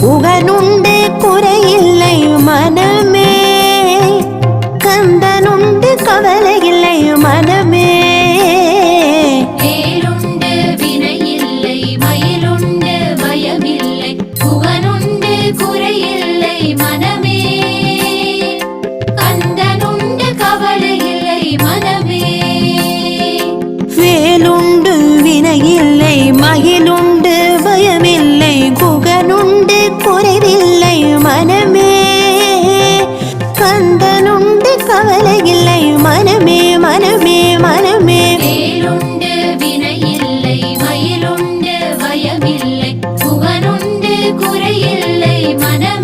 உகனுண்டு குறையில்லை மனமே. கந்தனுண்டு கவலையில்லை மனமே. வேலுண்டு வினையில்லை மயிலுண்டு பயமில்லை புகனுண்டு குறையில்லை மனமே. கந்தனுண்டு கவலையில்லை மனமே. வேலுண்டு வினையில்லை மயிலுண்டு பயமில்லை குகனுண்டு குறைவில்லை மனமே. கந்தனுண்டு கவலையில்லை மனமே மனமே மனமே. வேலுண்டு வினையில்லை மயிலுண்டு பயமில்லை புகனுண்டு குறையில்லை மனமே.